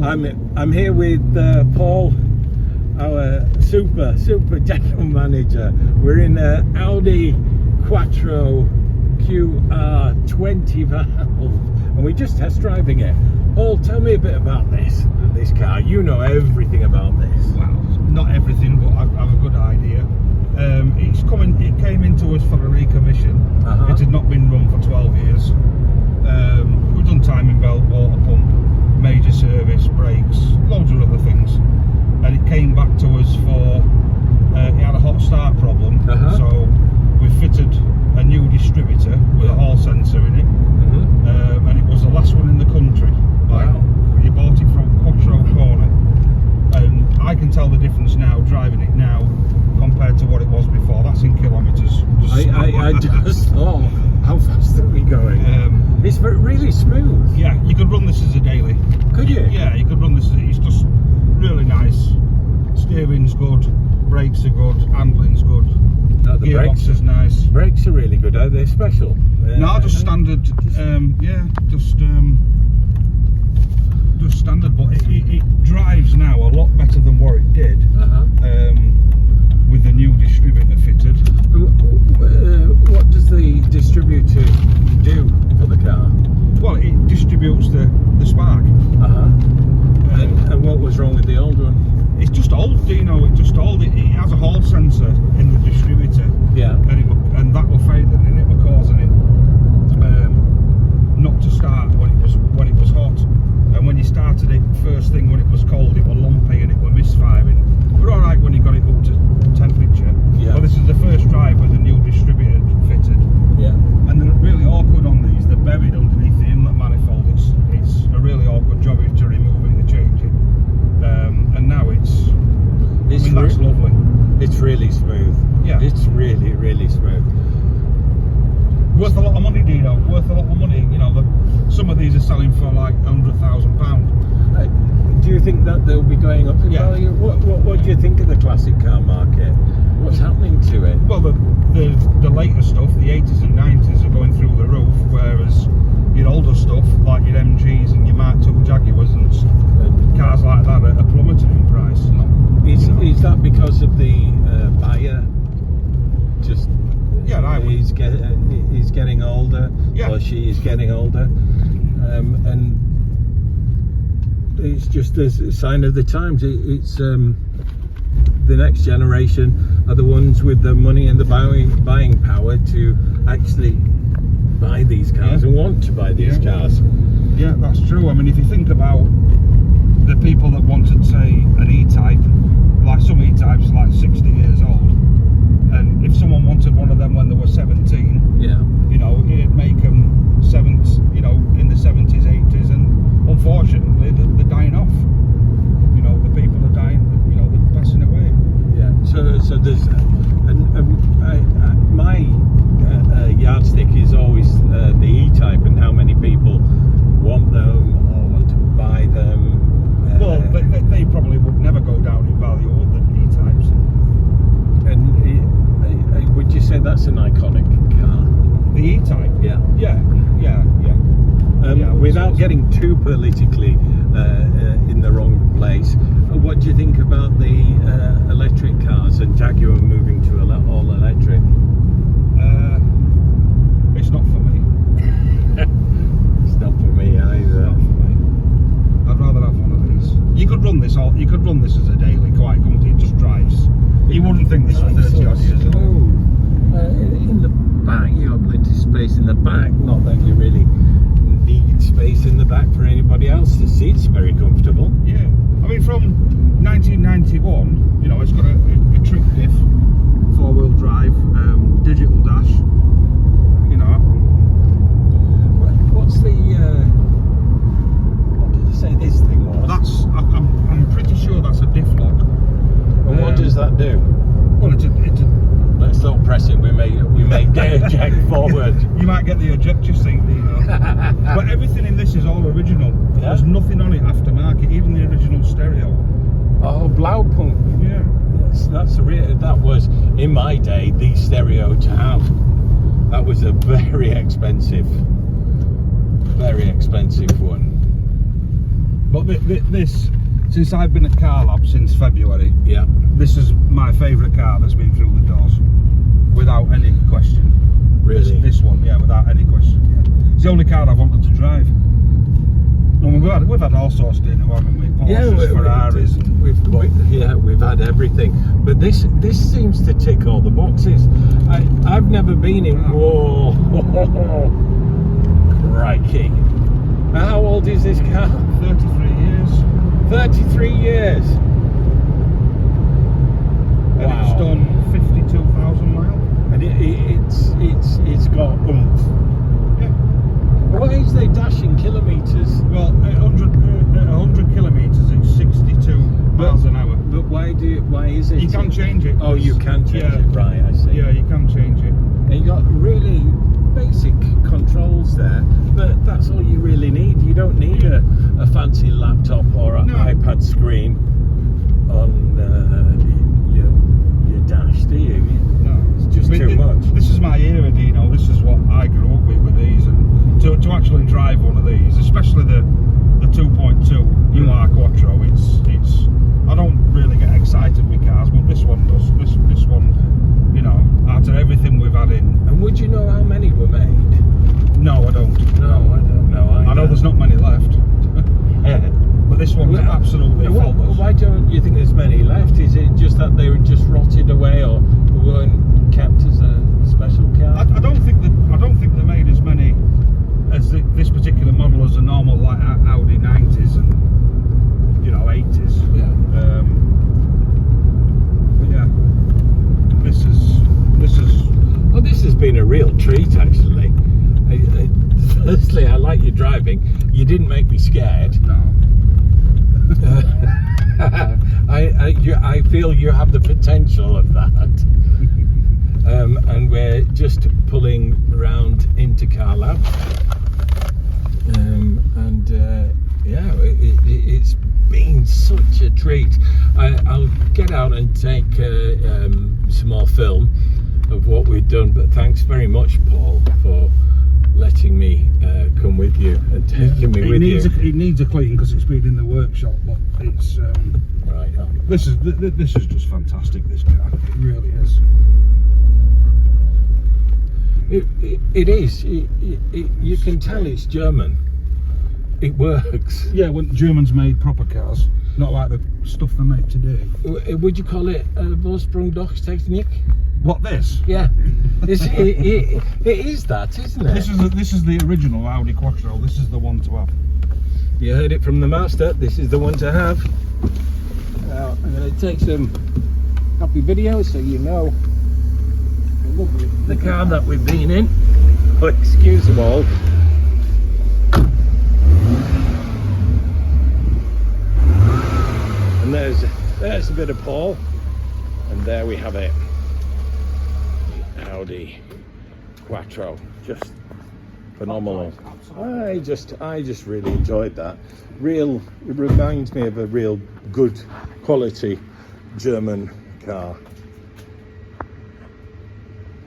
I'm here with Paul, our super general manager. We're in an Audi Quattro UR 20 valve, and we're just test driving it. Paul, tell me a bit about this car. You know everything about this. Well, not everything, but I have a good idea. It came into us for a recommission. It had not been run for 12 years. We've done timing belt, water pump, major service, brakes, loads of other things, and it came back to us for it had a hot start problem. So we fitted a new distributor with a hall sensor in it, and it was the last one in the country. You bought it from Quattro Corner, and I can tell the difference now driving it now compared to what it was before. That's in kilometres. I just thought, how fast are we going? It's really smooth. Yeah, you could run this as a daily. Could you? Yeah, you could run this. It's just really nice. Steering's good, brakes are good, handling's good. No, the gearbox is nice. Brakes are really good. Are they special? No, just standard. Just standard. But it drives now a lot better than what it did. With the new distributor fitted. What does the distributor do for the car? Well, it distributes the spark. And what was wrong with the old one? It's just old, Dino. It has a hall sensor in the distributor. Yeah. And that was failing, and it was causing it not to start when it was hot. And when you started it first thing when it was cold, it was lumpy and it was misfiring. But all right when you got it up to temperature. Yeah. But this is the first drive with the new distributor fitted. Yeah. And they're really awkward on these. They're buried underneath the inlet manifold. It's a really awkward job to remove it and change it. And now that's lovely. It's really smooth. Yeah. It's really smooth. Worth a lot of money, Dino. Worth a lot of money. You know, some of these are selling for like £100,000. Do you think that they'll be going up in value? What do you think of the classic car market? What's happening to it? Well, the later stuff, the 80s and 90s, are going through the roof, whereas your older stuff, like your MGs and your Mark II Jaguars and cars like that, are plummeting in price. Is that because of the buyer? Just he's getting older, or she is getting older, and it's just a sign of the times. It's the next generation are the ones with the money and the buying power to actually buy these cars and want to buy these cars. Yeah, that's true. I mean, if you think about the people that wanted, say, an E-Type, like some E-Types like 60 years old, and if someone wanted one of them when they were 17, you know, it'd make them in the 70s, 80s, and unfortunately they're dying off. You know, the people are dying, you know, they're passing away. Yeah, so there's my yardstick is always the E-Type and how many people want them or want to buy them. Well, they probably would never go down in value, would the E-Types? And would you say that's an iconic car? The E-Type? Yeah. Without getting too politically in the wrong place, what do you think about the electric cars and Jaguar moving to all electric? It's not for me. It's not for me either. Not for me. I'd rather have one of these. You could run this as a daily quite comfortably. It just drives. You wouldn't think this was 30 odd years old. In the back, you have plenty of space in the back. Not that you really need space in the back for anybody else. The seat's very comfortable. Yeah, I mean, from 1991, you know, it's got a trick diff, 4-wheel drive, digital dash. You know. What's the? What did you say this thing was? I'm pretty sure that's a diff lock. And what does that do? Well, it's a let's not press it. We may get eject forward. You might get the ejector seat, you know. But everything in this is all original. Yeah? There's nothing on it aftermarket, even the original stereo. Oh, Blaupunkt. Yeah. That was in my day the stereo to have. That was a very expensive one. But this, since I've been at Car Lab since February, Yeah. this is my favourite car that's been through the doors, without any question. Really? This one, yeah, without any question. Yeah. It's the only car I've wanted to drive. And we've had all sorts, Dino, haven't we? Porsches, Ferraris. We've had everything. But this seems to tick all the boxes. I've never been in. Whoa, crikey! How old is this car? 33 years. 33 years. And it's done 52,000 miles. And it's got oomph. Yeah. What is the dashing kilometres? Well, at 100 kilometres, it's 62 miles an hour. But why is it? You can change it. Oh, you can change it, right? I see. Yeah, you can change it. And you got really basic controls there, but that's all you really need. You don't need a fancy laptop or an iPad screen on your dash, do you? No, it's just too much. This is my era, Dino. This is what I grew up with these, and to actually drive one of these, especially the 2.2 UR Quattro, it's I don't really get excited with cars, but this one does. This one, you know, after everything we've had in. And would you know how many were made? No, I don't. No, I don't know. I know there's not many left. But this one's absolutely faultless. Why don't you think there's many left? Is it just that they were just rotted away or weren't kept as a special car? I don't think they made as many as this particular model as a normal like Audi 90s and 80s. Yeah. But yeah, this is. Well, this has been a real treat, actually. Firstly, I like your driving. You didn't make me scared. No. I feel you have the potential of that. And we're just pulling around into Car Lab. It's been such a treat. I'll get out and take some more film of what we've done, but thanks very much, Paul, for letting me come with you and taking me with you. It needs a clean because it's been in the workshop, but it's right. This is just fantastic. This car, it really is. It is. You can tell it's German. It works. Yeah, when Germans made proper cars, not like the stuff they make today. Would you call it Vorsprung-Technik? What, this? Yeah, it is that, isn't it? This is the original Audi Quattro. This is the one to have. You heard it from the master. This is the one to have. Now I'm going to take some happy videos so you know the car that we've been in. Oh, excuse them all. And there's a bit of Paul, and there we have it. Audi Quattro, just phenomenal. I just really enjoyed that. It reminds me of a real good quality German car.